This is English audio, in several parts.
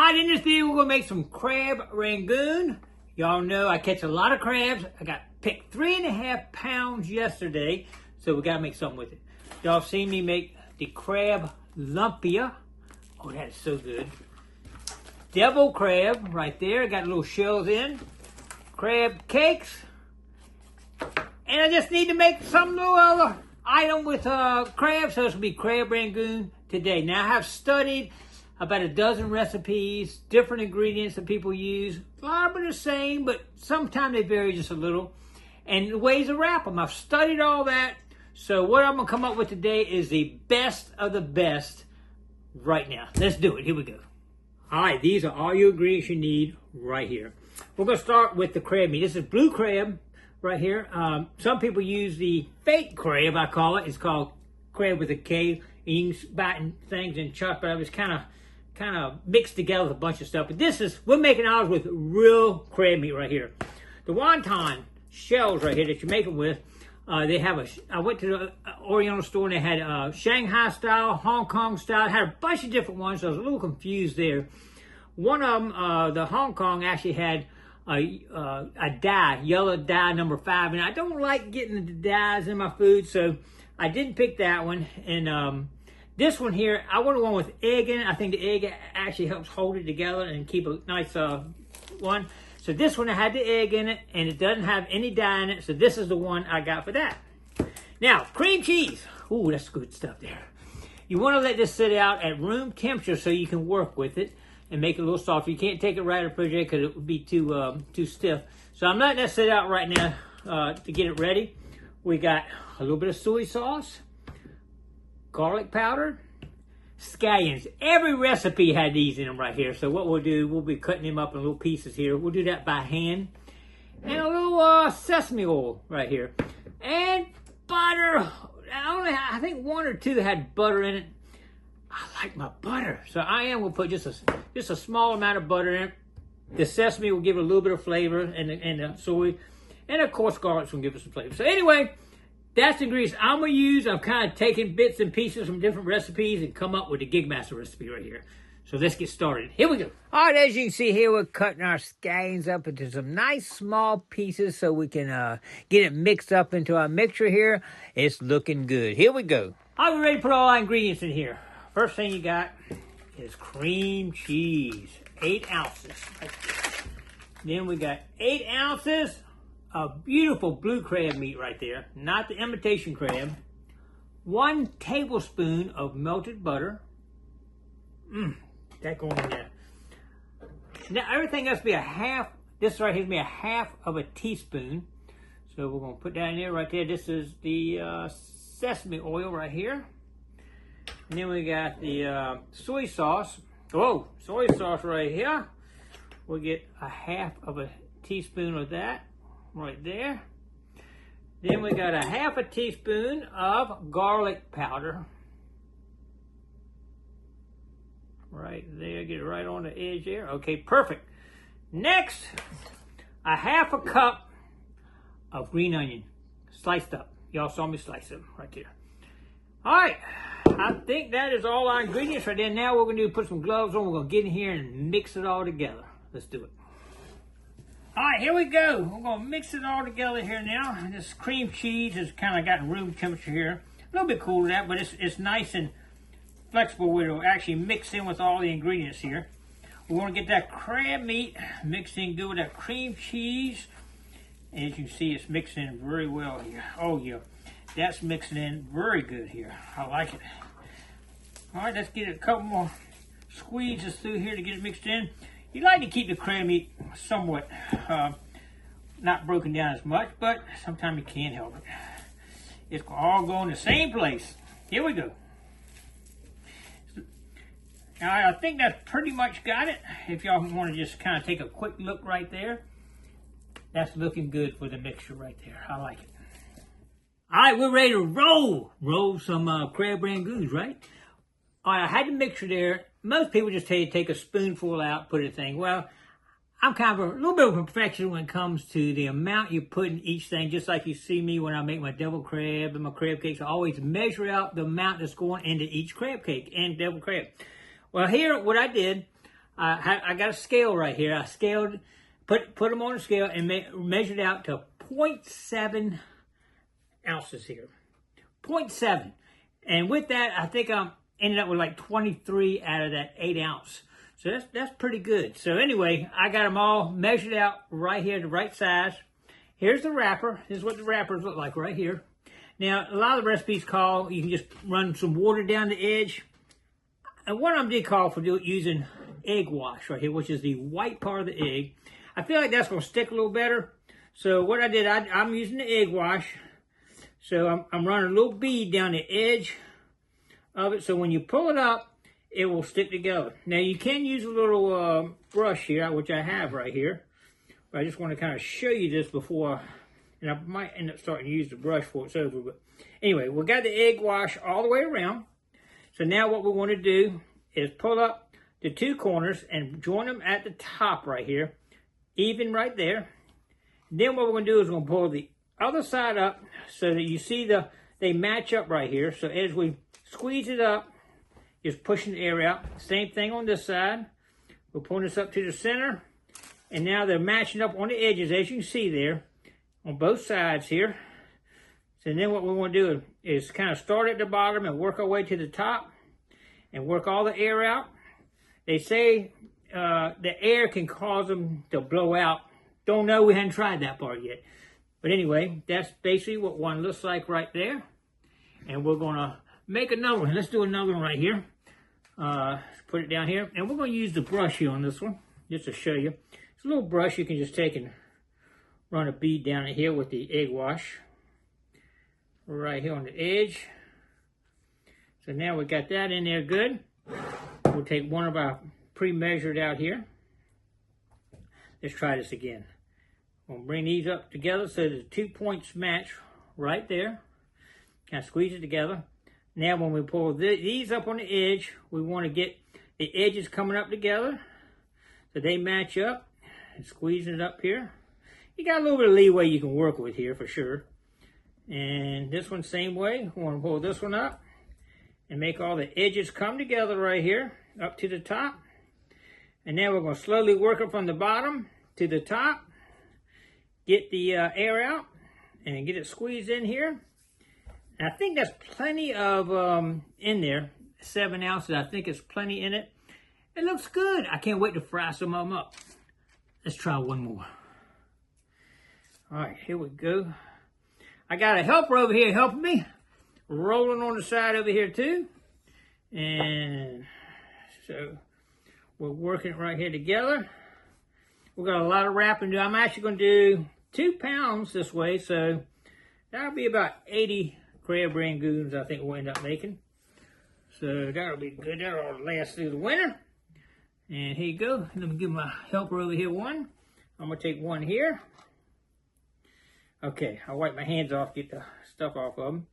Alright, in this video we're going to make some crab Rangoon. Y'all know I catch a lot of crabs. I got picked 3.5 pounds yesterday, so we got to make something with it. Y'all seen me make the crab lumpia. Oh, that is so good. Devil crab right there. Got little shells in. Crab cakes. And I just need to make some little other item with crab, so it's going to be crab Rangoon today. Now, I have studied about a dozen recipes, different ingredients that people use. A lot of them are the same, but sometimes they vary just a little. And the ways to wrap them. I've studied all that. So what I'm going to come up with today is the best of the best right now. Let's do it. Here we go. All right, these are all your ingredients you need right here. We're going to start with the crab meat. This is blue crab right here. Some people use the fake crab, I call it. It's called crab with a K. And you can buy things and chop it up. It's kind of mixed together with a bunch of stuff. But this is, we're making ours with real crab meat right here. The wonton shells right here that you make them with, they have I went to the Oriental store and they had Shanghai style, Hong Kong style. It had a bunch of different ones, so I was a little confused there. One of them, the Hong Kong, actually had a dye, yellow dye number 5, and I don't like getting the dyes in my food, so I didn't pick that one. And this one here, I wanted one with egg in it. I think the egg actually helps hold it together and keep a nice one. So this one, I had the egg in it, and it doesn't have any dye in it, so this is the one I got for that. Now, cream cheese. Ooh, that's good stuff there. You want to let this sit out at room temperature so you can work with it and make it a little softer. You can't take it right out of the refrigerator because it would be too stiff. So I'm letting that sit out right now to get it ready. We got a little bit of soy sauce, garlic powder, scallions. Every recipe had these in them right here. So what we'll do, we'll be cutting them up in little pieces here. We'll do that by hand. And a little sesame oil right here. And butter. I think 1 or 2 had butter in it. I like my butter. So I am going to put just a small amount of butter in it. The sesame will give it a little bit of flavor, and the soy. And of course, garlic's going to give it some flavor. So anyway, that's the ingredients I'm going to use. I'm kind of taking bits and pieces from different recipes and come up with the Gigmaster recipe right here. So let's get started. Here we go. All right, as you can see here, we're cutting our scallions up into some nice small pieces so we can get it mixed up into our mixture here. It's looking good. Here we go. All right, we're ready to put all our ingredients in here. First thing you got is cream cheese, 8 ounces. Then we got 8 ounces of beautiful blue crab meat right there, not the imitation crab. 1 tablespoon of melted butter. That going in there. Now everything has to be a half. This right here is be a half of a teaspoon. So we're gonna put that in there right there. This is the sesame oil right here. And then we got the soy sauce. Oh, soy sauce right here. We'll get a half of a teaspoon of that right there. Then we got a half a teaspoon of garlic powder. Right there, get it right on the edge there. Okay, perfect. Next, a half a cup of green onion, sliced up. Y'all saw me slice them right there. All right, I think that is all our ingredients right there. Now what we're gonna do is put some gloves on. We're gonna get in here and mix it all together. Let's do it. All right, here we go. We're gonna mix it all together here now. This cream cheese has kind of gotten room temperature here. A little bit cool to that, but it's nice and flexible where it'll actually mix in with all the ingredients here. We want to get that crab meat mixed in good with that cream cheese. And as you can see, it's mixing in very well here. Oh yeah, that's mixing in very good here. I like it. All right, let's get a couple more squeezes through here to get it mixed in. You like to keep the crab meat somewhat not broken down as much, but sometimes you can't help it. It's all go in the same place. Here we go. Now, I think that's pretty much got it. If y'all want to just kind of take a quick look right there, that's looking good for the mixture right there. I like it. All right, we're ready to roll some crab rangoons, right? All right, I had the mixture there. Most people just tell you to take a spoonful out, put it in a thing. Well, I'm kind of a little bit of a perfectionist when it comes to the amount you put in each thing. Just like you see me when I make my devil crab and my crab cakes, I always measure out the amount that's going into each crab cake and devil crab. Well, here, what I did, I got a scale right here. I scaled, put them on a scale and measured out to 0.7 ounces here. 0.7. And with that, I think I'm ended up with like 23 out of that 8 ounce. So that's pretty good. So anyway, I got them all measured out right here, the right size. Here's the wrapper. This is what the wrappers look like right here. Now, a lot of the recipes call, you can just run some water down the edge. And one of them did call for using egg wash right here, which is the white part of the egg. I feel like that's going to stick a little better. So what I did, I'm using the egg wash. So I'm running a little bead down the edge of it. So when you pull it up, it will stick together. Now you can use a little brush here, which I have right here. But I just want to kind of show you this before, and I might end up starting to use the brush before it's over. But anyway, we got the egg wash all the way around. So now what we want to do is pull up the two corners and join them at the top right here, even right there. Then what we're going to do is we're going to pull the other side up so that you see they match up right here. So as we squeeze it up, just pushing the air out. Same thing on this side. We'll pull this up to the center. And now they're matching up on the edges, as you can see there, on both sides here. So then what we want to do is kind of start at the bottom and work our way to the top and work all the air out. They say the air can cause them to blow out. Don't know, we hadn't tried that part yet. But anyway, that's basically what one looks like right there. And we're going to make another one. Let's do another one right here. Put it down here. And we're going to use the brush here on this one, just to show you. It's a little brush you can just take and run a bead down in here with the egg wash. Right here on the edge. So now we got that in there good. We'll take one of our pre-measured out here. Let's try this again. We'll bring these up together so the 2 points match right there. Kind of squeeze it together. Now when we pull these up on the edge, we want to get the edges coming up together so they match up. And squeezing it up here. You got a little bit of leeway you can work with here for sure. And this one same way. We want to pull this one up and make all the edges come together right here up to the top. And now we're going to slowly work it from the bottom to the top. Get the air out and get it squeezed in here. And I think that's plenty of in there. 7 ounces, I think it's plenty in it. It looks good. I can't wait to fry some of them up. Let's try one more. All right, here we go. I got a helper over here helping me. Rolling on the side over here too. And so we're working right here together. We've got a lot of wrapping to do. I'm actually going to do 2 pounds this way. So that'll be about 80 crab rangoons I think we'll end up making. So that'll be good. That'll last through the winter. And here you go. Let me give my helper over here one. I'm going to take one here. Okay, I'll wipe my hands off, get the stuff off of them.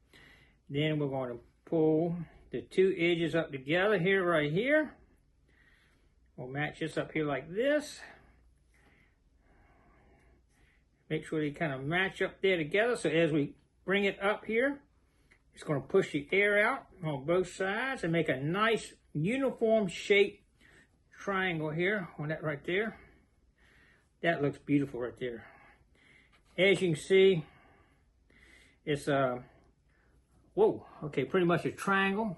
Then we're going to pull the 2 edges up together here, right here. We'll match this up here like this. Make sure they kind of match up there together. So as we bring it up here, it's going to push the air out on both sides and make a nice uniform shape triangle here on that right there. That looks beautiful right there. As you can see, it's pretty much a triangle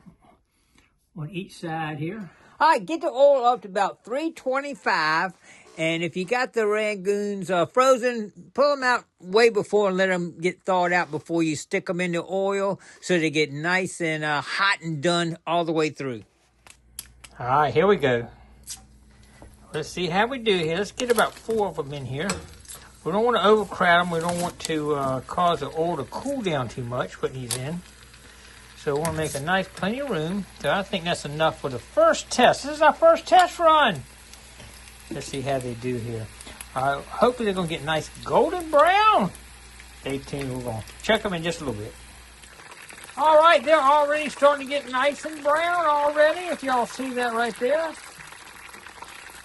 on each side here. All right, get the oil up to about 325. And if you got the Rangoons frozen, pull them out way before and let them get thawed out before you stick them in the oil so they get nice and hot and done all the way through. All right, here we go. Let's see how we do here. Let's get about 4 of them in here. We don't want to overcrowd them. We don't want to cause the oil to cool down too much putting these in. So we want to make a nice plenty of room. So I think that's enough for the first test. This is our first test run. Let's see how they do here. Hopefully they're going to get nice golden brown. Stay tuned. We're going to check them in just a little bit. All right, they're already starting to get nice and brown already. If y'all see that right there.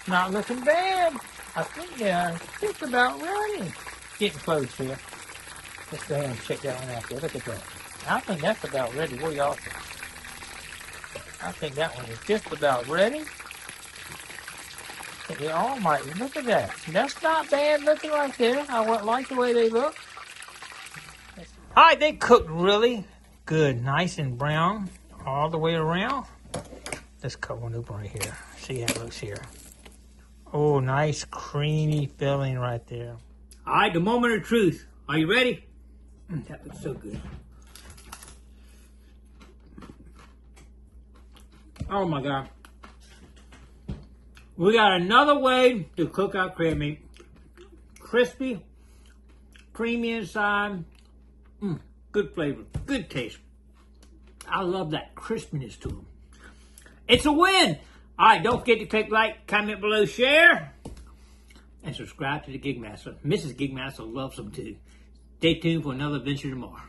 Not looking bad. I think they're just about ready. Getting close here. Let's go ahead and check that one out there. Look at that. I think that's about ready. What do y'all think? I think that one is just about ready. Oh my, look at that. That's not bad looking right there. I wouldn't like the way they look. All right, they cooked really good, nice and brown all the way around. Let's cut one open right here. See how it looks here. Oh, nice creamy filling right there. All right, the moment of truth. Are you ready? That looks so good. Oh my God. We got another way to cook our crab meat. Crispy, creamy inside. Good flavor, good taste. I love that crispiness to them. It's a win. All right, don't forget to click like, comment below, share, and subscribe to the Gigmaster. Mrs. Gigmaster loves them too. Stay tuned for another adventure tomorrow.